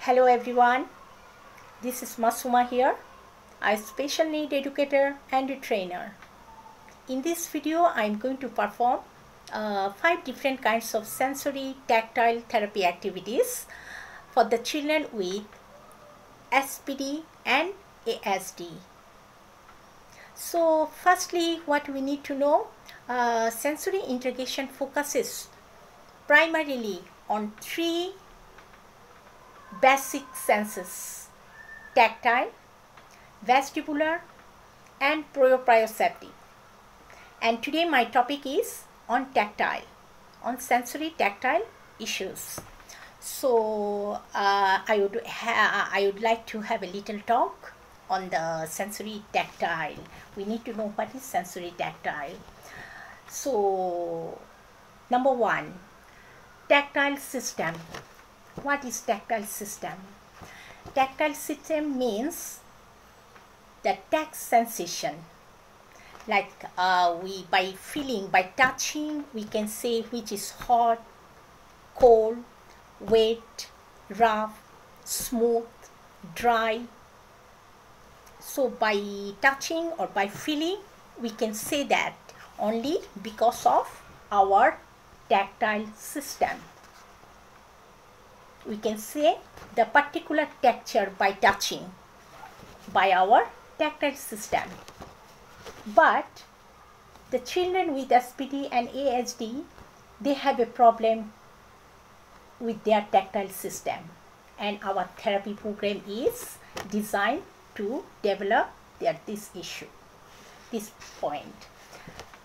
Hello everyone, this is Masuma here, a special need educator and a trainer. In this video, I am going to perform 5 different kinds of sensory tactile therapy activities for the children with SPD and ASD. So firstly, what we need to know, sensory integration focuses primarily on 3 basic senses: tactile, vestibular and proprioceptive. And today my topic is on tactile, on sensory tactile issues. So I would like to have a little talk on the sensory tactile. We need to know what is sensory tactile. So number 1, tactile system. What is tactile system? Tactile system means the tact sensation. Like by feeling, by touching, we can say which is hot, cold, wet, rough, smooth, dry. So by touching or by feeling, we can say that only because of our tactile system. We can say the particular texture by touching, by our tactile system. But the children with SPD and ASD, they have a problem with their tactile system, and our therapy program is designed to develop this issue, this point.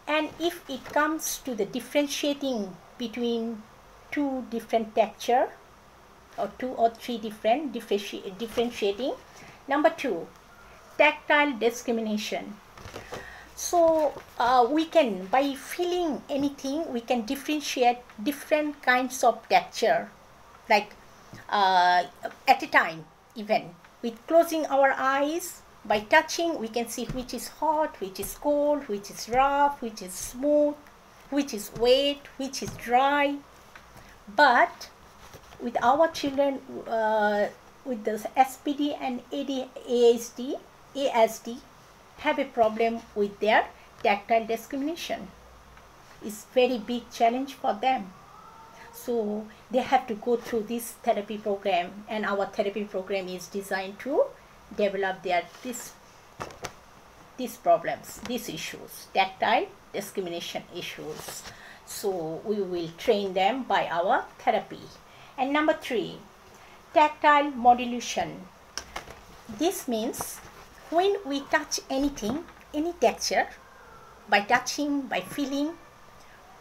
And if it comes to the differentiating between 2 different texture, or 2 or 3 different differentiating. Number 2, tactile discrimination. So we can, by feeling anything, we can differentiate different kinds of texture, like at a time, even with closing our eyes. By touching, we can see which is hot, which is cold, which is rough, which is smooth, which is wet, which is dry. But with our children with the SPD and ASD have a problem with their tactile discrimination. It's very big challenge for them. So they have to go through this therapy program, and our therapy program is designed to develop these problems, these issues, tactile discrimination issues. So we will train them by our therapy. And number 3, tactile modulation. This means when we touch anything, any texture, by touching, by feeling,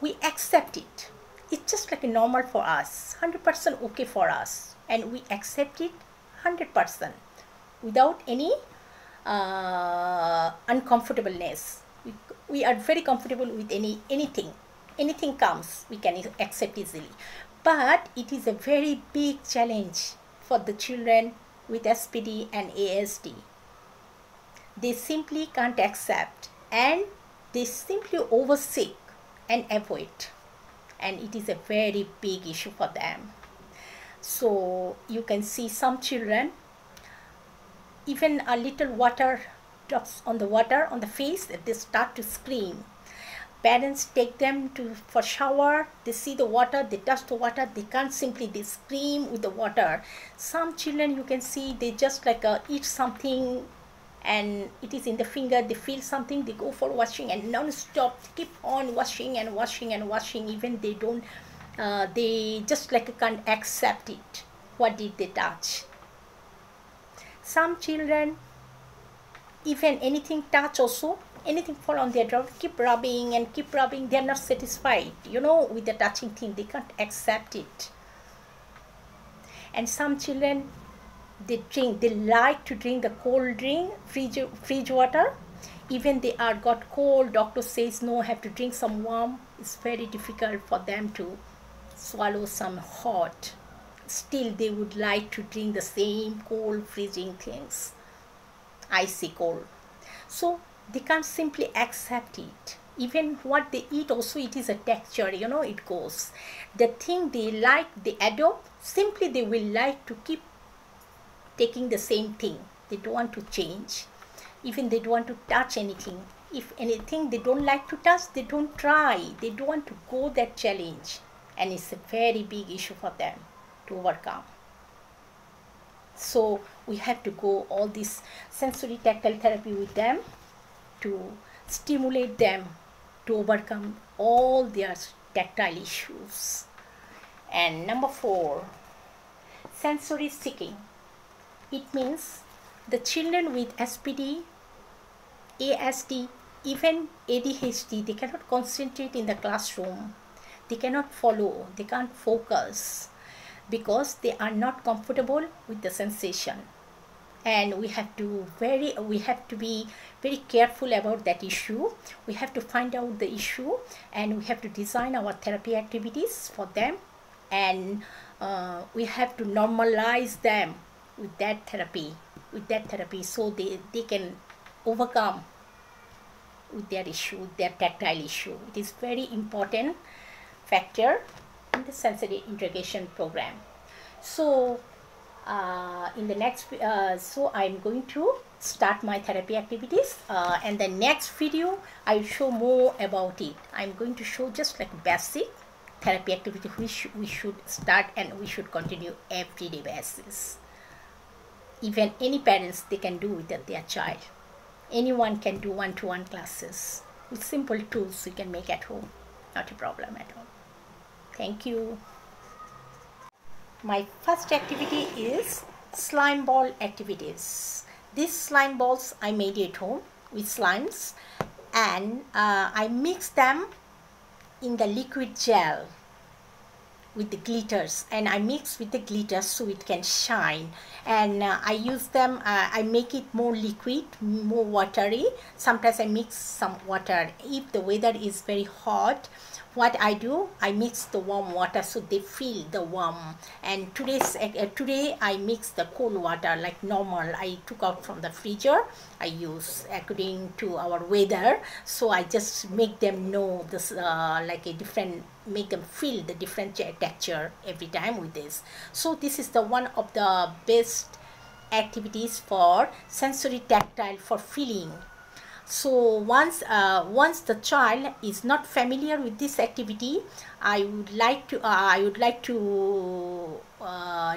we accept it. It's just like a normal for us, 100% okay for us, and we accept it 100% without any uncomfortableness. We are very comfortable with anything comes, we can accept easily. But it is a very big challenge for the children with SPD and ASD. They simply can't accept, and they simply overseek and avoid, and it is a very big issue for them. So you can see some children, even a little water drops on the face, they start to scream. Parents take them for shower, they see the water, they touch the water, they can't simply, they scream with the water. Some children, you can see, they just like eat something and it is in the finger, they feel something, they go for washing and non-stop keep on washing and washing and washing. Even they don't, they just like can't accept it. What did they touch? Some children, even anything touch also, anything fall on their jaw, keep rubbing and keep rubbing. They are not satisfied, with the touching thing. They can't accept it. And some children, they like to drink the cold drink, fridge water. Even they are got cold, doctor says no, have to drink some warm. It's very difficult for them to swallow some hot. Still they would like to drink the same cold freezing things, icy cold. So they can't simply accept it. Even what they eat also, it is a texture, it goes. The thing they like, they adopt, simply they will like to keep taking the same thing. They don't want to change. Even they don't want to touch anything. If anything they don't like to touch, they don't try. They don't want to go that challenge. And it's a very big issue for them to overcome. So we have to go all this sensory tactile therapy with them to stimulate them to overcome all their tactile issues. And number 4, sensory seeking. It means the children with SPD, ASD, even ADHD, they cannot concentrate in the classroom. They cannot follow, they can't focus because they are not comfortable with the sensation. And we have to be very careful about that issue. We have to find out the issue, and we have to design our therapy activities for them, and we have to normalize them with that therapy, so they can overcome with their issue, their tactile issue. It is very important factor in the sensory integration program. So in the next so I'm going to start my therapy activities, and the next video I'll show more about it. I'm going to show just like basic therapy activity which we should start and we should continue everyday basis. Even any parents, they can do with their child. Anyone can do one-to-one classes with simple tools you can make at home. Not a problem at all. Thank you. My first activity is slime ball activities. These slime balls I made at home with slimes, and I mix them in the liquid gel with the glitters, and I mix with the glitters so it can shine, and I use them, I make it more liquid, more watery. Sometimes I mix some water. If the weather is very hot, what I do, I mix the warm water so they feel the warm. And today I mix the cold water like normal. I took out from the freezer. I use according to our weather. So I just make them know this like a different, make them feel the different texture every time with this. So this is the one of the best activities for sensory tactile, for feeling. So once the child is not familiar with this activity, I would like to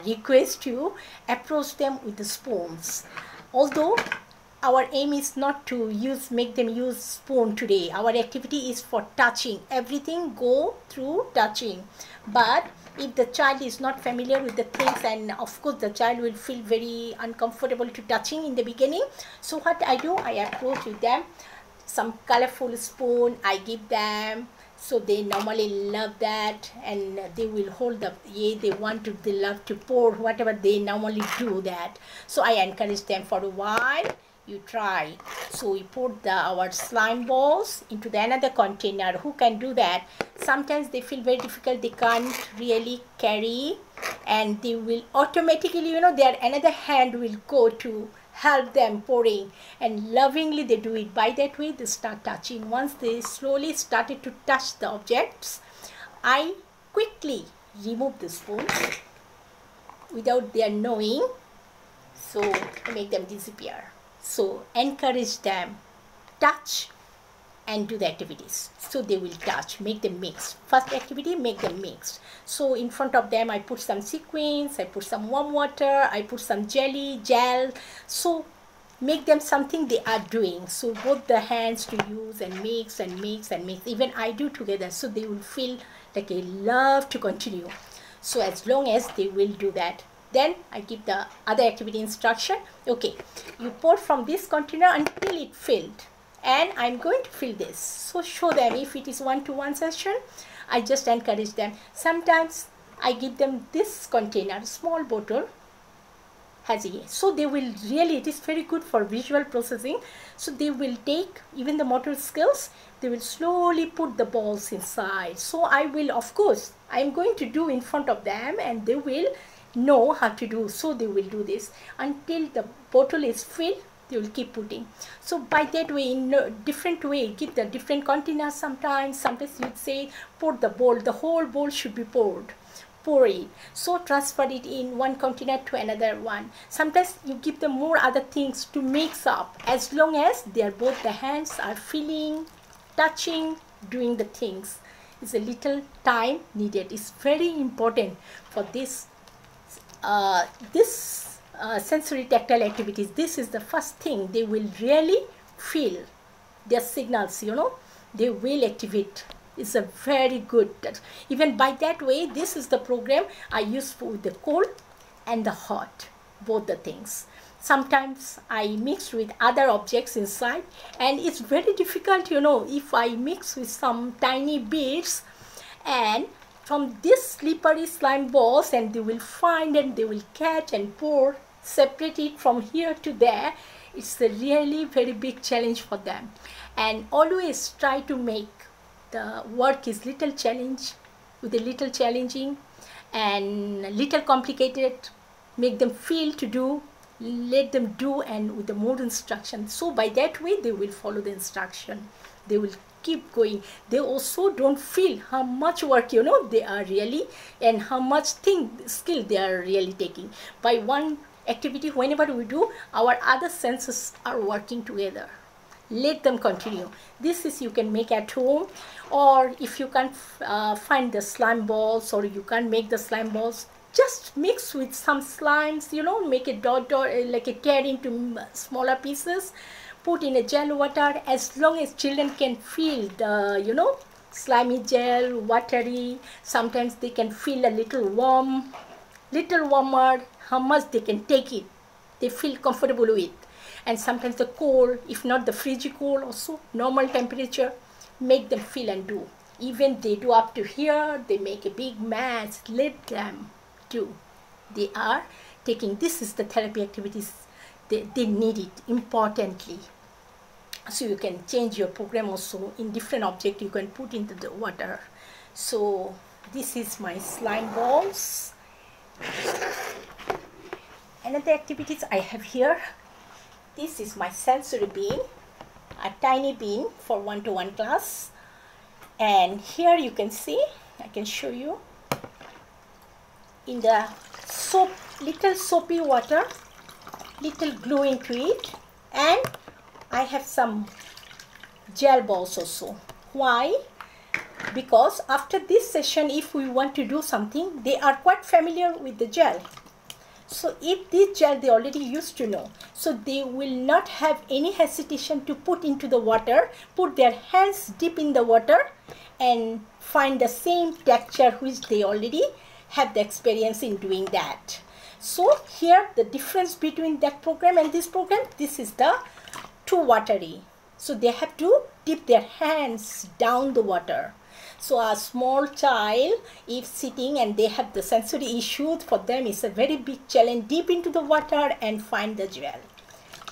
request you approach them with the spoons. Although our aim is not to make them use spoon today. Our activity is for touching. Everything go through touching. But if the child is not familiar with the things, and of course the child will feel very uncomfortable to touching in the beginning. So what I do, I approach with them some colorful spoon. I give them, so they normally love that, and they will hold the, they love to pour whatever, they normally do that. So I encourage them for a while. You try. So we put our slime balls into another container. Who can do that? Sometimes they feel very difficult, they can't really carry, and they will automatically, their another hand will go to help them pouring, and lovingly they do it. By that way they start touching. Once they slowly started to touch the objects, I quickly remove the spoons without their knowing, so to make them disappear. So encourage them, touch and do the activities. So they will touch, make them mix. First activity, make them mix. So in front of them I put some sequins, I put some warm water, I put some jelly, gel. So make them something they are doing. So both the hands to use and mix and mix and mix. Even I do together, so they will feel like a love to continue. So as long as they will do that. Then I give the other activity instruction. Okay, you pour from this container until it filled, and I'm going to fill this. So show them. If it is one-to-one session, I just encourage them. Sometimes I give them this container, small bottle, has a, so they will really, it is very good for visual processing. So they will take, even the motor skills, they will slowly put the balls inside. So I will, of course, I am going to do in front of them, and they will know how to do. So they will do this until the bottle is filled. They will keep putting. So by that way, in a different way, give the different containers. Sometimes you'd say pour the bowl, the whole bowl should be poured pour it. So transfer it in one container to another one. Sometimes you give them more other things to mix up, as long as both the hands are feeling, touching, doing the things. It's a little time needed. It's very important for this sensory tactile activities. This is the first thing they will really feel. Their signals, you know, they will activate. It's a very good, even by that way, this is the program I use for the cold and the hot, both the things. Sometimes I mix with other objects inside, and it's very difficult, you know, if I mix with some tiny beads, and from this slippery slime balls, and they will find and they will catch and pour, separate it from here to there. It's a really very big challenge for them. And always try to make the work is little challenge, with a little challenging and little complicated. Make them feel to do, let them do, and with the more instruction. So by that way they will follow the instruction. They will keep going. They also don't feel how much work, you know, they are really, and how much skill they are really taking. By one activity, whenever we do, our other senses are working together. Let them continue. This is you can make at home, or if you can't find the slime balls, or you can't make the slime balls, just mix with some slimes, you know, make a dot like a tear into smaller pieces, put in a gel water. As long as children can feel the, you know, slimy gel, watery, sometimes they can feel a little warm, little warmer, how much they can take it, they feel comfortable with. And sometimes the cold, if not the frigid cold, also normal temperature, make them feel and do. Even they do up to here, they make a big mess, let them do. They are taking, this is the therapy activities, they need it importantly. So you can change your program also in different object you can put into the water. So this is my slime balls. Another activities I have here. This is my sensory bean, a tiny bean for one-to-one class. And here you can see, I can show you, in the soap, little soapy water, little glue into it, and I have some gel balls also. Why? Because after this session, if we want to do something, they are quite familiar with the gel. So if this gel they already used to know, so they will not have any hesitation to put into the water, put their hands deep in the water and find the same texture which they already have the experience in doing that. So here the difference between that program and this program, this is the too watery. So they have to dip their hands down the water. So a small child, if sitting and they have the sensory issues, for them it's a very big challenge, deep into the water and find the gel.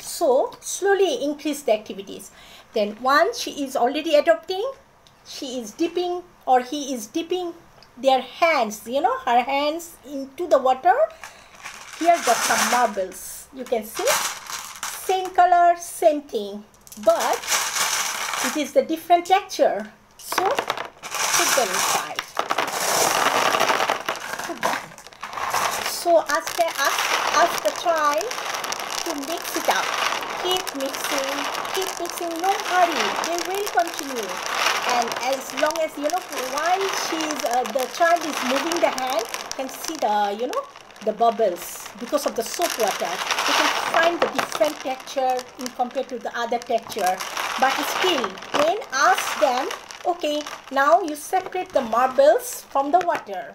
So slowly increase the activities. Then once she is already adopting, she is dipping or he is dipping their hands, you know, her hands into the water. Here got some marbles. You can see, same color, same thing, but it is the different texture. So put them inside. Put them. So ask the child to mix it up. Keep mixing, no hurry. They will continue. And as long as, you know, while the child is moving the hand, you can see the, you know, the bubbles because of the soap water. You can find the different texture in compared to the other texture. But still, when ask them, okay, now you separate the marbles from the water.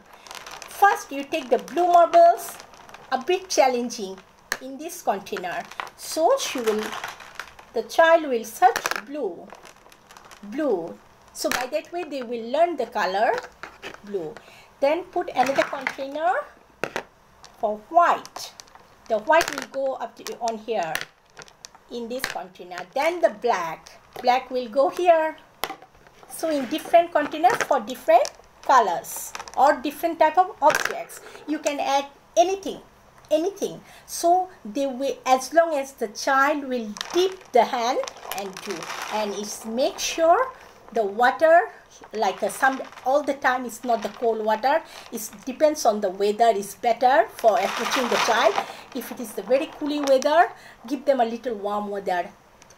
First, you take the blue marbles, a bit challenging in this container. So the child will search blue. So by that way, they will learn the color blue. Then put another container for white. The white will go up to on here in this container. Then the black will go here. So in different containers for different colors or different type of objects, you can add anything. So they will, as long as the child will dip the hand and do, and it's make sure the water like some all the time it's not the cold water. It depends on the weather is better for approaching the child. If it is the very cooling weather, give them a little warm water.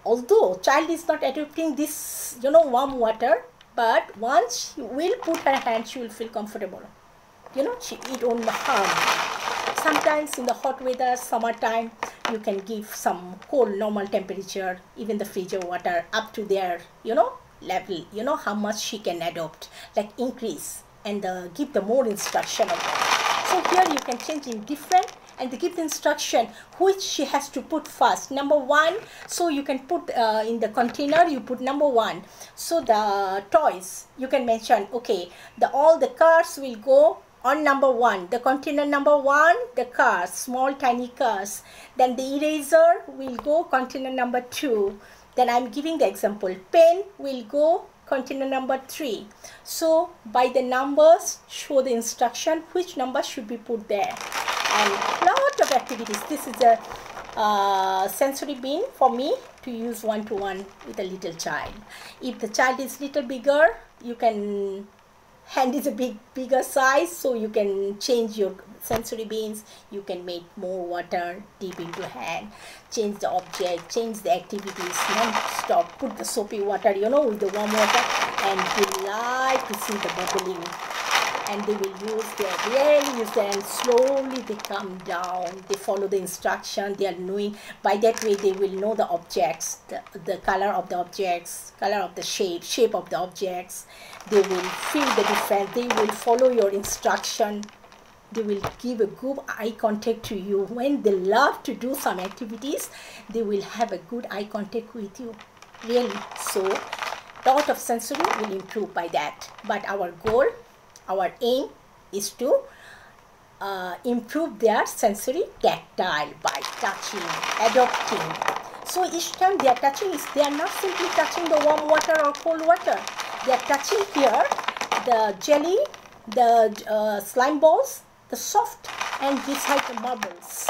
Although child is not adopting this warm water, but once she will put her hand, she will feel comfortable. It won't harm. Sometimes in the hot weather, summertime, you can give some cold normal temperature, even the freezer water up to their level, how much she can adopt, like increase, and give the more instruction of that. So here you can change in different and give the instruction which she has to put first. Number 1, so you can put in the container, you put number 1. So the toys, you can mention, okay, all the cars will go on number 1, the container number 1, the cars, small tiny cars. Then the eraser will go container number 2. Then I'm giving the example, pen will go container number 3. So by the numbers, show the instruction which number should be put there. And lot of activities. This is a sensory bin for me to use one-to-one with a little child. If the child is little bigger, you can, hand is a bigger size, so you can change your sensory bins. You can make more water deep into hand, change the object, change the activities, non-stop. Put the soapy water, with the warm water, and they like to see the bubbling. And they will really use them, and slowly they come down. They follow the instruction. They are knowing, by that way they will know the objects, the color of the objects, color of the shape of the objects. They will feel the difference. They will follow your instruction. They will give a good eye contact to you. When they love to do some activities, they will have a good eye contact with you, really. So lot of sensory will improve by that. But our goal, our aim is to improve their sensory tactile by touching, adopting. So each time they are touching, they are not simply touching the warm water or cold water. They are touching here the jelly, the slime balls, the soft, and beside the marbles,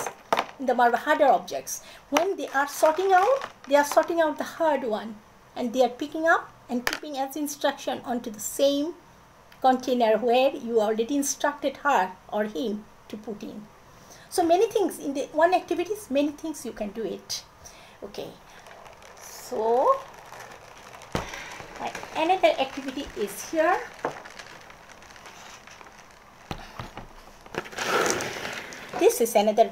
the harder objects. When they are sorting out, they are sorting out the hard one, and they are picking up and keeping as instruction onto the same container where you already instructed her or him to put in. So many things in the one activities, many things you can do it. Okay, so another activity is here. This is another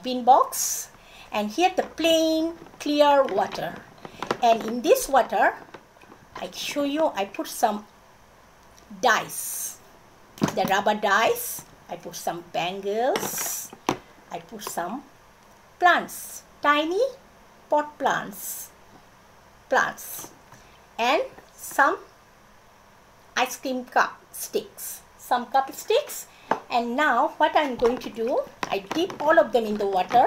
bin box, and here the plain clear water, and in this water I show you, I put some dice, the rubber dice. I put some bangles, I put some plants, tiny pot plants, and some ice cream cup sticks, and now what I'm going to do, I dip all of them in the water,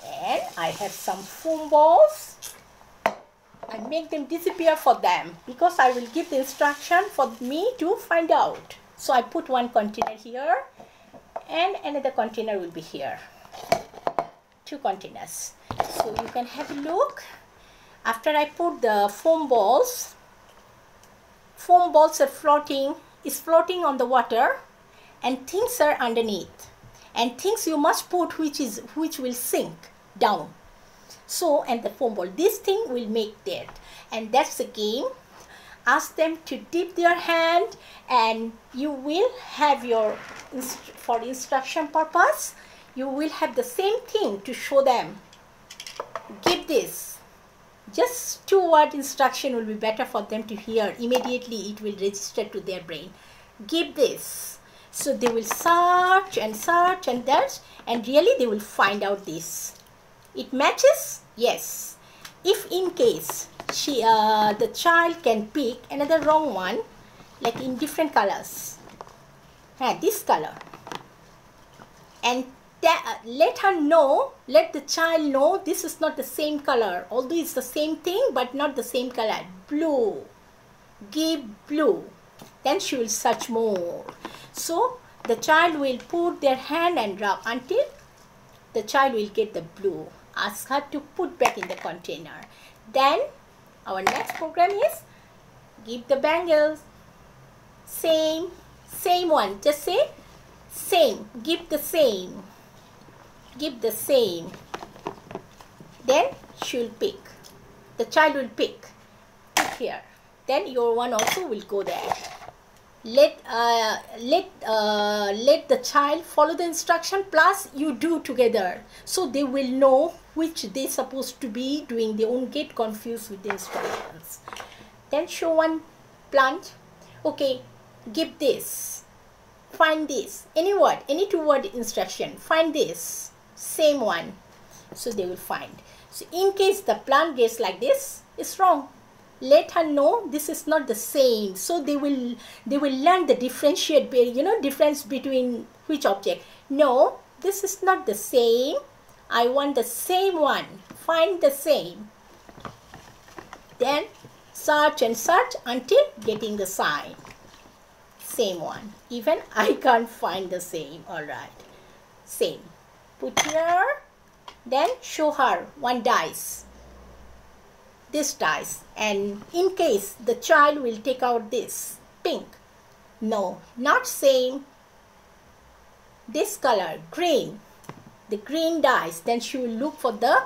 and I have some foam balls. I make them disappear for them because I will give the instruction for me to find out. So I put one container here and another container will be here. 2 containers. So you can have a look. After I put the foam balls are floating on the water, and things are underneath, and things you must put which will sink down. So, and the foam ball, this thing will make that, and that's the game. Ask them to dip their hand, and you will have your, for instruction purpose, you will have the same thing to show them. Give this. Just 2-word instruction will be better for them to hear. Immediately it will register to their brain. Give this. So they will search and search and that, and really they will find out this. It matches? Yes. If in case the child can pick another wrong one, like in different colors, this color, and let the child know this is not the same color, although it's the same thing but not the same color. Blue, give blue, then she will search more. So the child will put their hand and rub until the child will get the blue. Ask her to put back in the container. Then our next program is give the bangles. same, same one. Just say same, give the same, give the same. Then she will pick, the child will pick here. Then your one also will go there. Let the child follow the instruction, plus you do together, so they will know which they supposed to be doing. They won't get confused with the instructions. Then show one plant. Okay, give this, find this, any word, any two word instruction, find this, same one. So they will find. So in case the plant gets like this, it's wrong. Let her know this is not the same. So they will learn the differentiate, difference between which object. No, this is not the same. I want the same one. Find the same. Then search and search until getting the sign. Same one. Even I can't find the same. Alright. Same. Put here. Then show her one dice. This dice. And in case the child will take out this pink. No, not same. This color, green. The green dice. Then she will look for the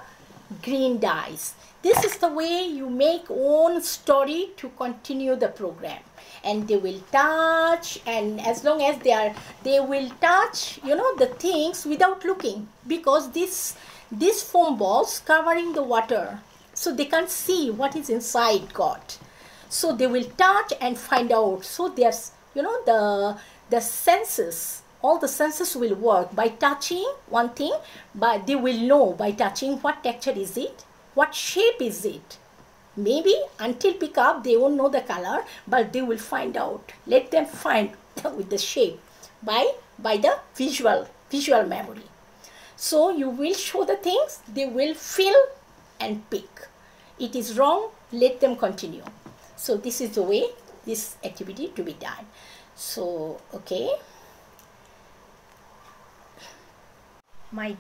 green dice. This is the way you make own story to continue the program. And they will touch, and as long as they will touch, the things without looking, because this foam balls covering the water, so they can't see what is inside got. So they will touch and find out. So there's, the senses, all the senses will work by touching one thing, but they will know by touching what texture is it, what shape is it. Maybe until pick up they won't know the color, but they will find out. Let them find with the shape by the visual memory. So you will show the things, they will feel and pick. It is wrong, let them continue. So this is the way this activity to be done. So okay,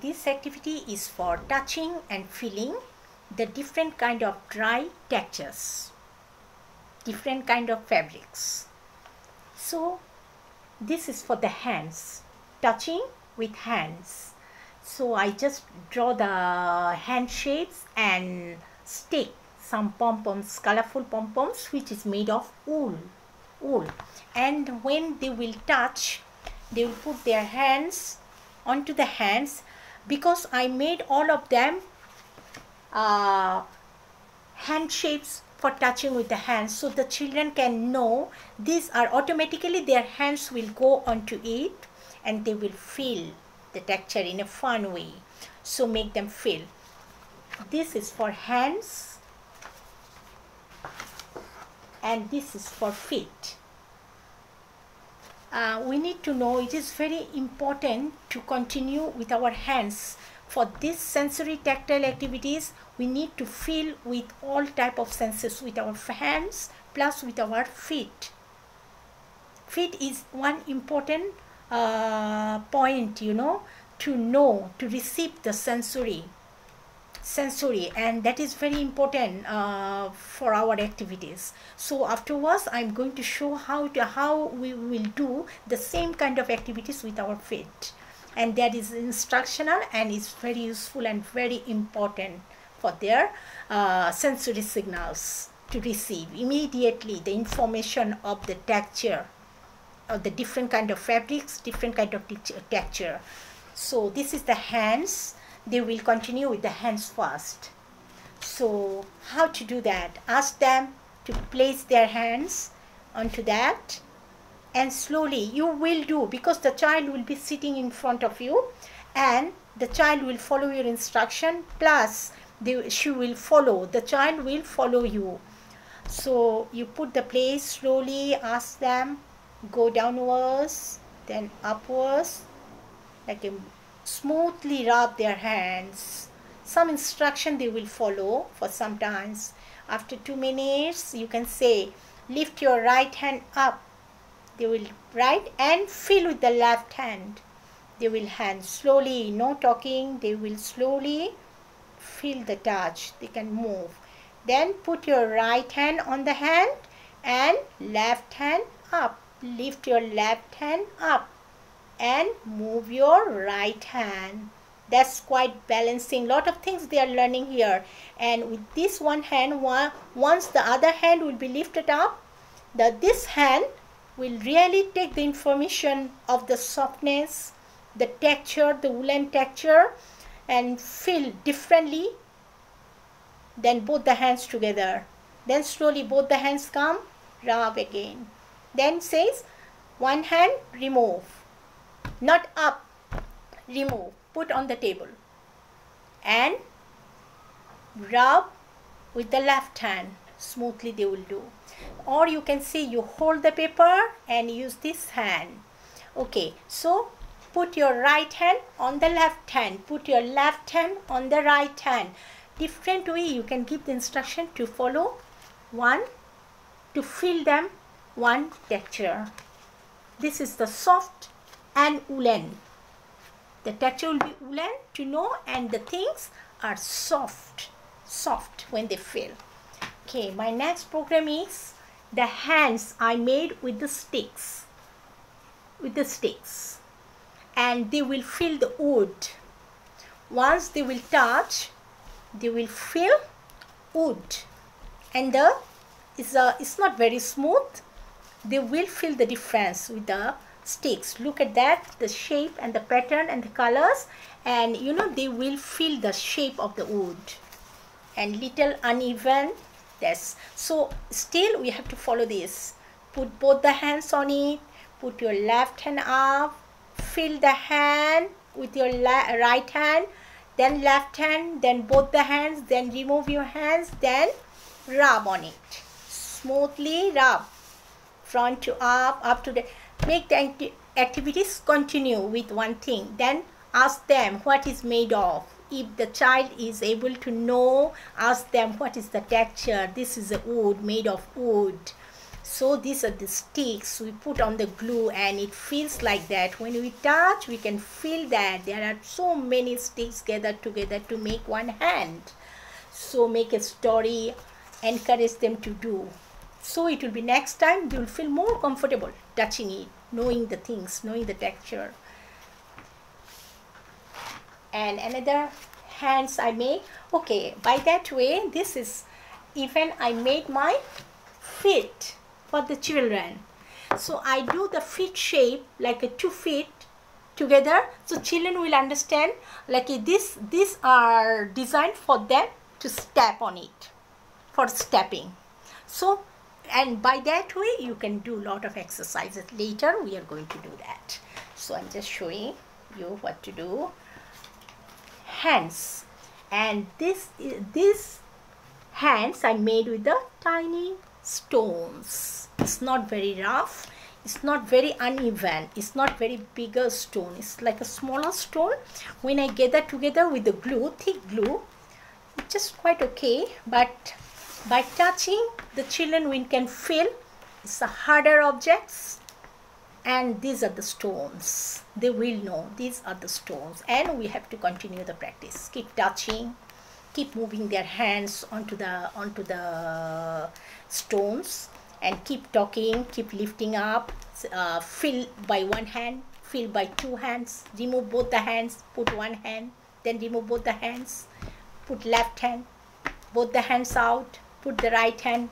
this activity is for touching and feeling the different kind of dry textures, different kind of fabrics. So this is for the hands, touching with hands. So I just draw the hand shapes and stick some pom-poms, colorful pom-poms, which is made of wool. And when they will touch, they will put their hands onto the hands, because I made all of them hand shapes for touching with the hands, so the children can know these are automatically, their hands will go onto it and they will feel the texture in a fun way. So make them feel. This is for hands and this is for feet. We need to know it is very important to continue with our hands. For this sensory tactile activities, we need to feel with all type of senses, with our hands plus with our feet. Feet is one important point, to receive the sensory, and that is very important for our activities. So afterwards I'm going to show how we will do the same kind of activities with our feet, and that is instructional and is very useful and very important for their sensory signals to receive immediately the information of the texture of the different kind of fabrics, different kind of texture. So this is the hands. They will continue with the hands first. So how to do that? Ask them to place their hands onto that, and slowly you will do, because the child will be sitting in front of you and the child will follow your instruction, plus she will follow, the child will follow you. So you put the place slowly, ask them, go downwards, then upwards, like smoothly rub their hands. Some instruction they will follow for some times. After 2 minutes, you can say, lift your right hand up. They will right and feel with the left hand. They will hand slowly, no talking. They will slowly feel the touch. They can move. Then put your right hand on the hand and left hand up. lift your left hand up and move your right hand. That's quite balancing. Lot of things they are learning here. And with this one hand, once the other hand will be lifted up, this hand will really take the information of the softness, the texture, the woolen texture, and feel differently than both the hands together. Then slowly both the hands come, rub again. Then says one hand remove, not up, remove, put on the table and rub with the left hand. Smoothly they will do. Or you can see you hold the paper and use this hand. Okay, so put your right hand on the left hand, put your left hand on the right hand. Different way you can give the instruction to follow one, to feel them one texture. This is the soft and woolen. The texture will be woolen to know, and the things are soft when they feel. Okay, my next program is the hands I made with the sticks. And they will feel the wood. Once they will touch, they will feel wood. And it's not very smooth. They will feel the difference with the sticks. Look at that, the shape and the pattern and the colors, and you know they will feel the shape of the wood and little uneven. Yes, so still we have to follow this. Put both the hands on it, put your left hand up, feel the hand with your right hand, then left hand, then both the hands, then remove your hands, then rub on it. Smoothly rub front to up to the. Make the activities continue with one thing. Then ask them what is made of. If the child is able to know, ask them what is the texture. This is a wood, made of wood. So these are the sticks we put on the glue, and it feels like that. When we touch, we can feel that there are so many sticks gathered together to make one hand. So make a story, encourage them to do. So it will be next time they will feel more comfortable touching it, knowing the things, knowing the texture. And another hands I made. Okay, by that way, this is even I made my feet for the children. So I do the feet shape like a 2 feet together, so children will understand like these are designed for them to step on it, for stepping. So, and by that way you can do a lot of exercises. Later we are going to do that. So I'm just showing you what to do. Hands, and these hands I made with the tiny stones. It's not very rough, it's not very uneven, it's not very bigger stone, it's like a smaller stone. When I gather together with the glue, thick glue, it's just quite okay, but by touching, the children can feel it's a harder objects, and these are the stones. They will know these are the stones, and we have to continue the practice. Keep touching, keep moving their hands onto the stones, and keep talking, keep lifting up. Fill by one hand, fill by 2 hands, remove both the hands, put one hand, then remove both the hands, put left hand, both the hands out, put the right hand,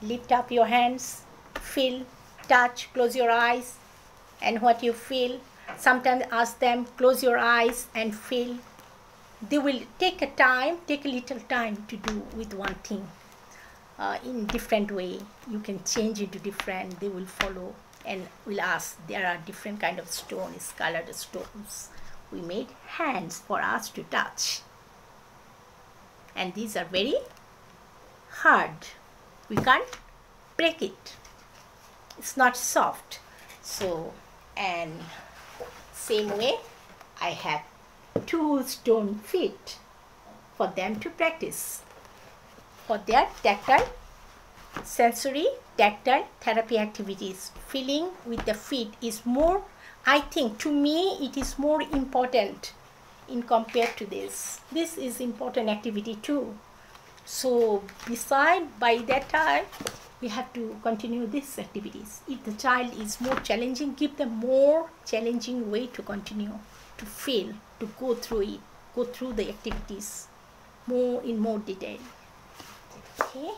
lift up your hands, feel, touch, close your eyes, and what you feel. Sometimes ask them, close your eyes and feel. They will take a little time to do with one thing. In different way, you can change it to different, they will follow and will ask. There are different kind of stones, colored stones. We made hands for us to touch, and these are very hard. We can't break it, it's not soft. So, and same way I have 2 stone feet for them to practice for their sensory tactile therapy activities. Feeling with the feet is more, I think, to me it is more important in compared to this. This is important activity too. So by that time, we have to continue these activities. If the child is more challenging, give them more challenging way to continue, to feel, to go through the activities in more detail. Okay.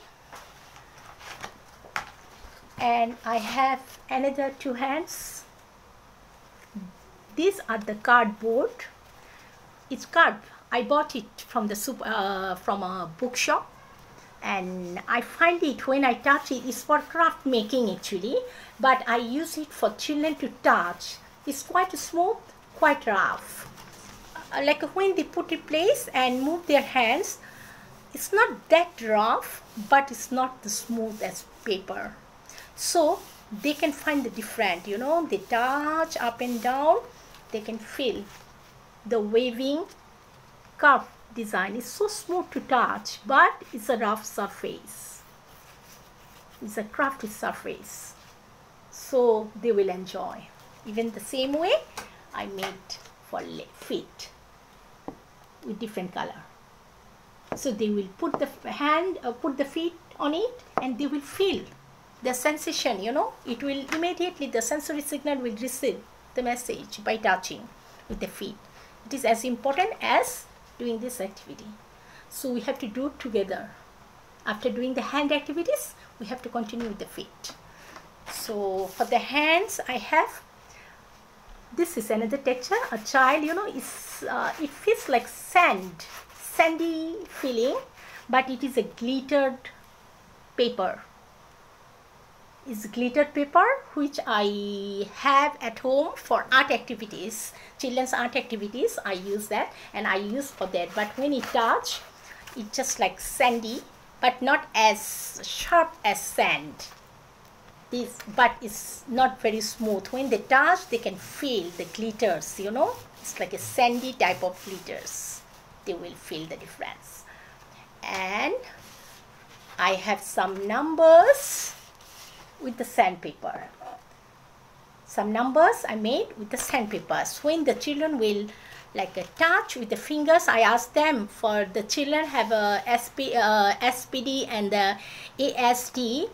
And I have another 2 hands. These are the cardboard. It's card. I bought it from from a bookshop, and I find it when I touch it, it's for craft making actually, but I use it for children to touch. It's quite smooth, quite rough. Like when they put in place and move their hands, it's not that rough, but it's not as smooth as paper. So they can find the different, you know, they touch up and down, they can feel the waving curve design. Is so smooth to touch, but it's a rough surface. It's a crafty surface. So they will enjoy. Even the same way I made for feet with different color. So they will put the put the feet on it, and they will feel the sensation, you know. It will immediately, the sensory signal will receive the message by touching with the feet. It is as important as doing this activity. So we have to do it together. After doing the hand activities, we have to continue with the feet. So for the hands, I have, this is another texture. A child, you know, it feels like sandy feeling, but it is a glittered paper. It's glittered paper which I have at home for art activities, children's art activities. I use that, and I use for that. But when it touch, it's just like sandy, but not as sharp as sand. But it's not very smooth. When they touch, they can feel the glitters, you know. It's like a sandy type of glitters. They will feel the difference. And I have some numbers with the sandpaper. Some numbers I made with the sandpaper. So when the children will like a touch with the fingers, I ask them, for the children have a SPD and the ASD.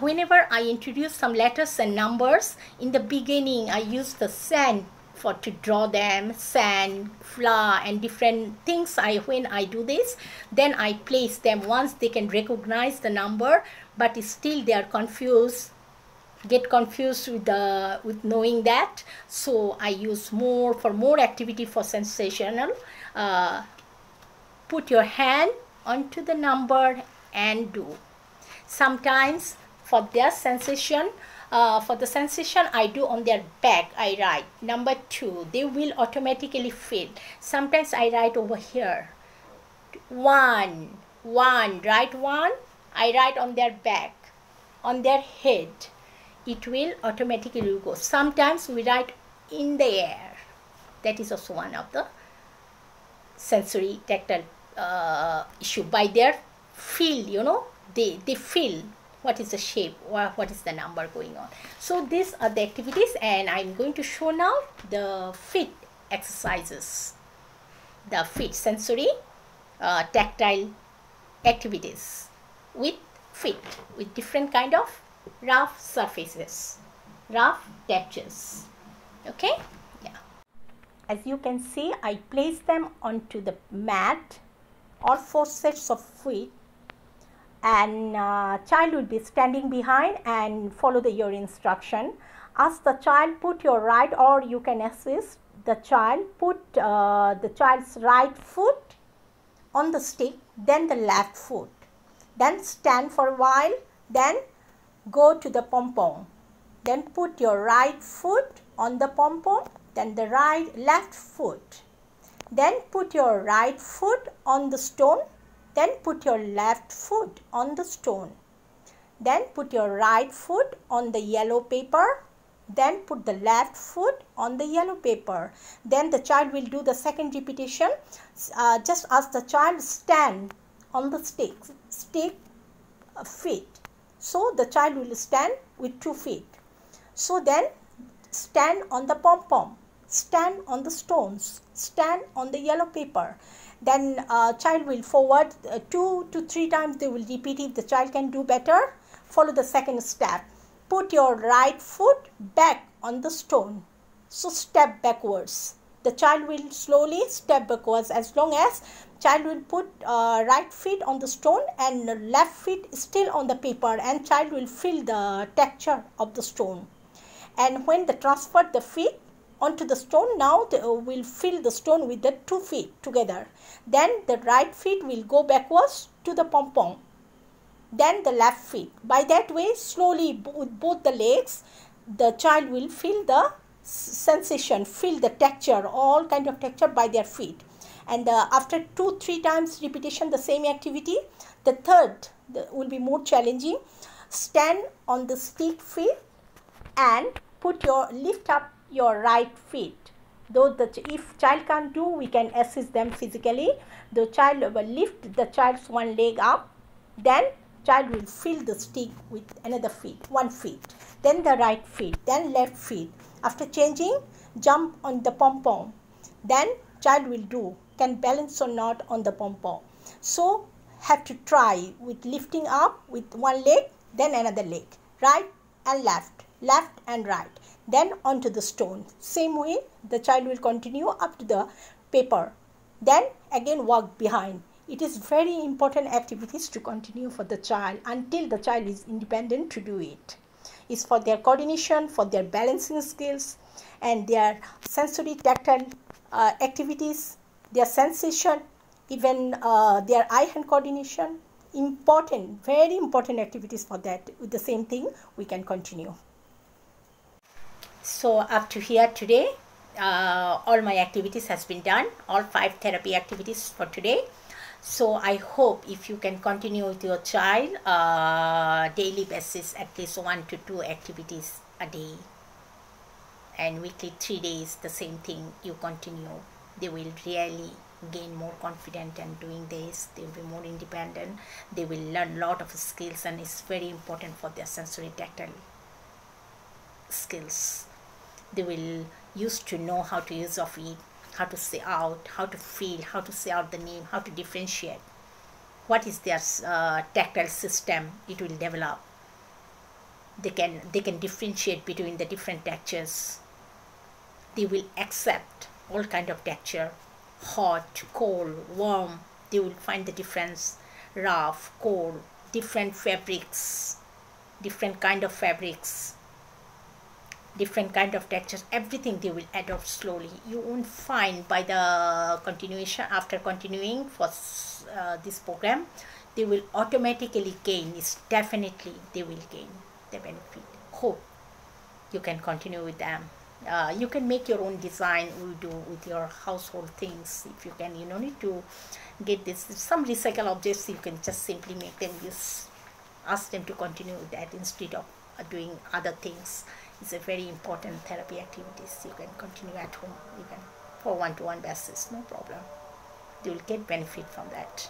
Whenever I introduce some letters and numbers, in the beginning I use the sand to draw them, sand, flour and different things. When I do this, then I place them. Once they can recognize the number, but still they are confused, get confused with knowing that. So I use more activity for sensational. Put your hand onto the number and do. Sometimes for their sensation, I do on their back, I write number 2. They will automatically feel. Sometimes I write over here 1, write 1. I write on their back, on their head. It will automatically go. Sometimes we write in the air. That is also one of the sensory tactile issue. By their feel, you know, they feel what is the shape or what is the number going on. So these are the activities, and I'm going to show now the feet exercises, the feet sensory tactile activities with feet, with different kind of rough surfaces, rough textures. Okay, yeah. As you can see, I place them onto the mat, all 4 sets of feet, and child will be standing behind and follow your instruction. Ask the child, put your right, or you can assist the child, put the child's right foot on the stick, then the left foot, then stand for a while, then go to the pom-pom, then put your right foot on the pom-pom, then the left foot, then put your right foot on the stone, then put your left foot on the stone, then put your right foot on the yellow paper, then put the left foot on the yellow paper. Then the child will do the second repetition. Just ask the child, stand on the stick feet. So the child will stand with 2 feet. So then stand on the pom-pom, stand on the stones, stand on the yellow paper. Then child will forward 2 to 3 times, they will repeat. If the child can do better, follow the second step. Put your right foot back on the stone. So step backwards. The child will slowly step backwards. As long as child will put right feet on the stone and left feet still on the paper, and child will feel the texture of the stone. And when they transfer the feet onto the stone, now they will feel the stone with the 2 feet together. Then the right feet will go backwards to the pom-pom. Then the left feet. By that way, slowly with both the legs, the child will feel the sensation, feel the texture, all kind of texture by their feet. And after 2-3 times repetition the same activity, the third will be more challenging. Stand on the stick feet and lift up your right feet. Though if child can't do, we can assist them physically. The child will lift the child's one leg up, then child will fill the stick with another feet, one feet, then the right feet, then left feet. After changing, jump on the pom-pom. Then child will can balance or not on the pom-pom. So have to try with lifting up with one leg, then another leg, right and left, left and right, then onto the stone. Same way the child will continue up to the paper, then again walk behind. It is very important activities to continue for the child until the child is independent to do it. It's for their coordination, for their balancing skills, and their sensory tactile activities, their sensation, even their eye-hand coordination. Important, very important activities for that. With the same thing, we can continue. So up to here today, all my activities has been done, all 5 therapy activities for today. So I hope if you can continue with your child daily basis, at least 1 to 2 activities a day, and weekly 3 days the same thing you continue, they will really gain more confidence and doing this. They will be more independent, they will learn a lot of skills, and it's very important for their sensory tactile skills. They will used to know how to use of it, how to say out, how to feel, how to say out the name, how to differentiate. What is their tactile system? It will develop. They can differentiate between the different textures. They will accept all kind of texture, hot, cold, warm. They will find the difference, rough, cold, different fabrics, different kind of fabrics, different kind of textures, everything they will adopt slowly. You won't find by the continuation, after continuing for this program, they will automatically gain. It's definitely they will gain the benefit. Hope you can continue with them. You can make your own design, we do with your household things. If you can, you don't need to get this, some recycle objects, you can just simply make them use, ask them to continue with that instead of doing other things. It's a very important therapy activities. You can continue at home even for one-to-one basis, no problem. You will get benefit from that.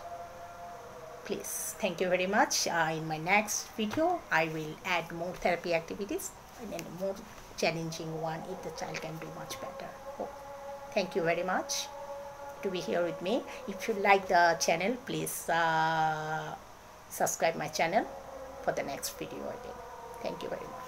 Please, thank you very much. In my next video, I will add more therapy activities and then more challenging one if the child can do much better. Oh, thank you very much to be here with me. If you like the channel, please subscribe my channel for the next video again. Thank you very much.